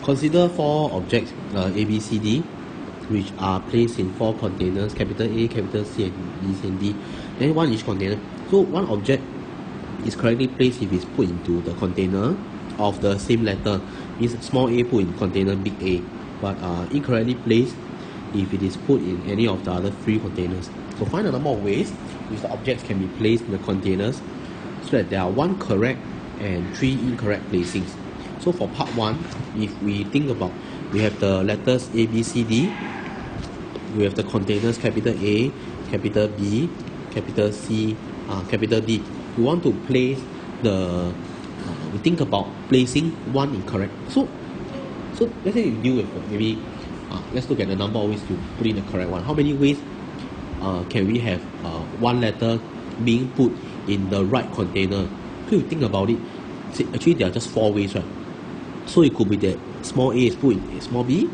Consider four objects A, B, C, D, which are placed in four containers, capital A, capital C, and B, C, and D. Then one each container. So one object is correctly placed if it's put into the container of the same letter. Means small a put in container big A, but incorrectly placed if it is put in any of the other three containers. So find the number of ways which the objects can be placed in the containers so that there are one correct and three incorrect placings. So for part 1, if we think about, we have the letters A, B, C, D, we have the containers capital A, capital B, capital C, capital D. We want to place the, we think about placing one incorrect. So let's say you deal with maybe, let's look at the number of ways to put in the correct one. How many ways can we have one letter being put in the right container? So you think about it, actually there are just 4 ways, right? So it could be that small a is put in small b,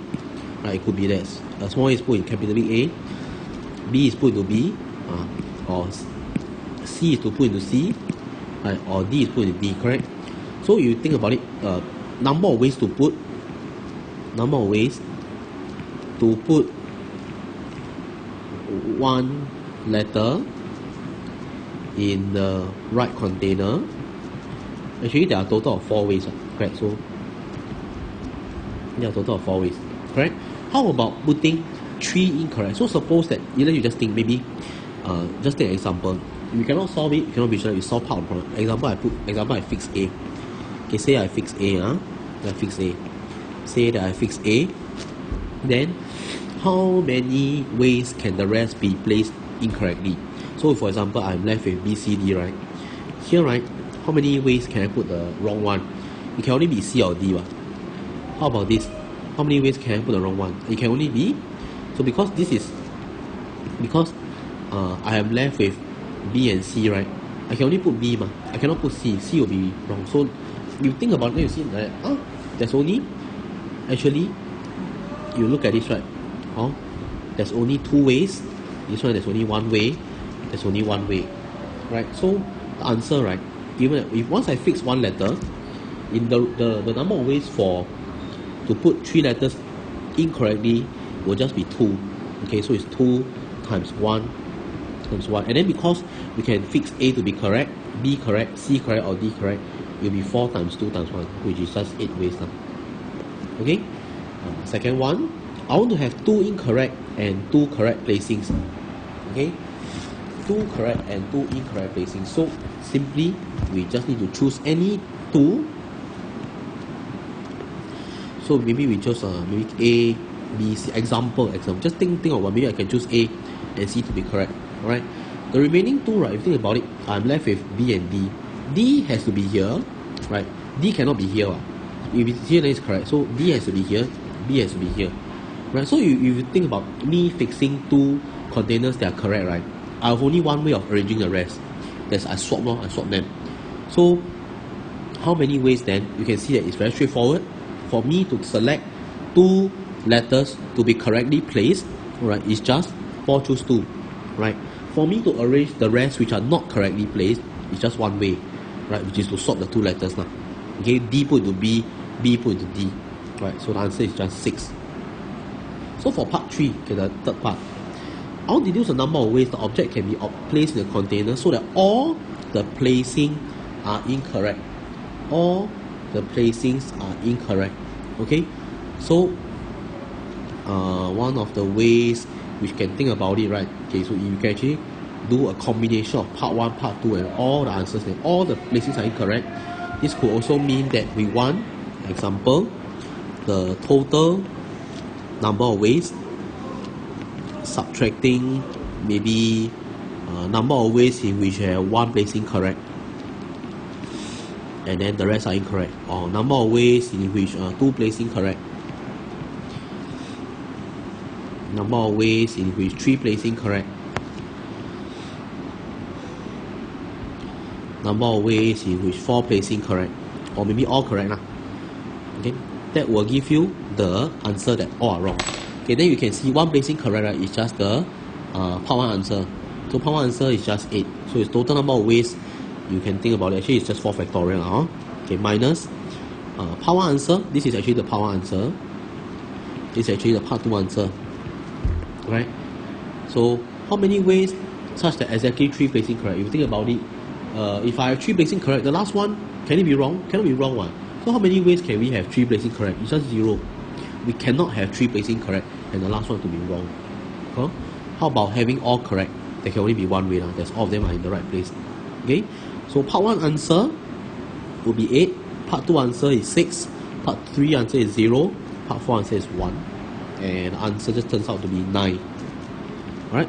right? It could be that small a is put in capital big A, B is put into B, or C is to put into C, right? Or D is put into D, correct? So you think about it, number of ways to put one letter in the right container. Actually, there are a total of 4 ways, correct? So there are a total of 4 ways, correct? How about putting 3 incorrect? So suppose that either you just think maybe, just take an example. If you cannot solve it, you cannot be sure you solve part of the problem. Example, I fix A. Okay, say I fix A, Say that I fix A. Then, how many ways can the rest be placed incorrectly? So for example, I'm left with B, C, D, right? Here, right, how many ways can I put the wrong one? It can only be C or D, right? How about this? How many ways can I put the wrong one? It can only be, so because I am left with B and C, right? I can only put B, I cannot put C. C will be wrong. So you think about it, you see that there's only, actually, you look at this, right? There's only 2 ways. This one, there's only 1 way. There's only 1 way, right? So the answer, right? Even if once I fix one letter, in the number of ways to put 3 letters incorrectly will just be 2. Okay, so it's 2 times 1 times 1. And then because we can fix A to be correct, B correct, C correct, or D correct, it will be 4 times 2 times 1, which is just 8 ways now. Okay? Second one, I want to have 2 incorrect and 2 correct placings. Okay? 2 correct and 2 incorrect placings. So simply, we just need to choose any 2. So maybe we choose maybe A, B, C. Example. Just think of one. Maybe I can choose A and C to be correct. Alright. The remaining 2, right? If you think about it, I'm left with B and D. D has to be here, right? D cannot be here. If it's here, then it's correct. So D has to be here. B has to be here. Right? So if you think about me fixing 2 containers that are correct, right? I have only 1 way of arranging the rest. That's I swap them. So how many ways then? You can see that it's very straightforward. For me to select 2 letters to be correctly placed, right, it's just 4 choose 2, right? For me to arrange the rest which are not correctly placed, it's just 1 way, right, which is to swap the 2 letters now. Okay, D put into B, B put into D, right? So the answer is just 6. So for part 3, okay, the third part, I want to deduce the number of ways the object can be placed in the container so that all the placing are incorrect. All the placings are incorrect. Okay, so one of the ways which can think about it, right? Okay, so you can actually do a combination of part 1, part 2, and all the answers and all the placings are incorrect. This could also mean that we want, example, the total number of ways, subtracting maybe number of ways in which have 1 placing correct, and then the rest are incorrect, or number of ways in which 2 placing correct, number of ways in which 3 placing correct, number of ways in which 4 placing correct, or maybe all correct lah. Okay, that will give you the answer that all are wrong. Okay, then you can see 1 placing correct, right, is just the part 1 answer. So part 1 answer is just 8. So it's total number of ways you can think about it. Actually, it's just 4 factorial. Okay, minus part 1 answer, this is actually the part 1 answer. This is actually the part 2 answer. Right? So how many ways such that exactly 3 placing correct? If you think about it, if I have 3 placing correct, the last one, can it be wrong? Cannot be wrong one. So how many ways can we have 3 placing correct? It's just 0. We cannot have 3 placing correct and the last one to be wrong. Huh? How about having all correct? There can only be 1 way. That's all of them are in the right place. Okay? So part 1 answer will be 8. Part 2 answer is 6. Part 3 answer is 0. Part 4 answer is 1. And the answer just turns out to be 9. Alright?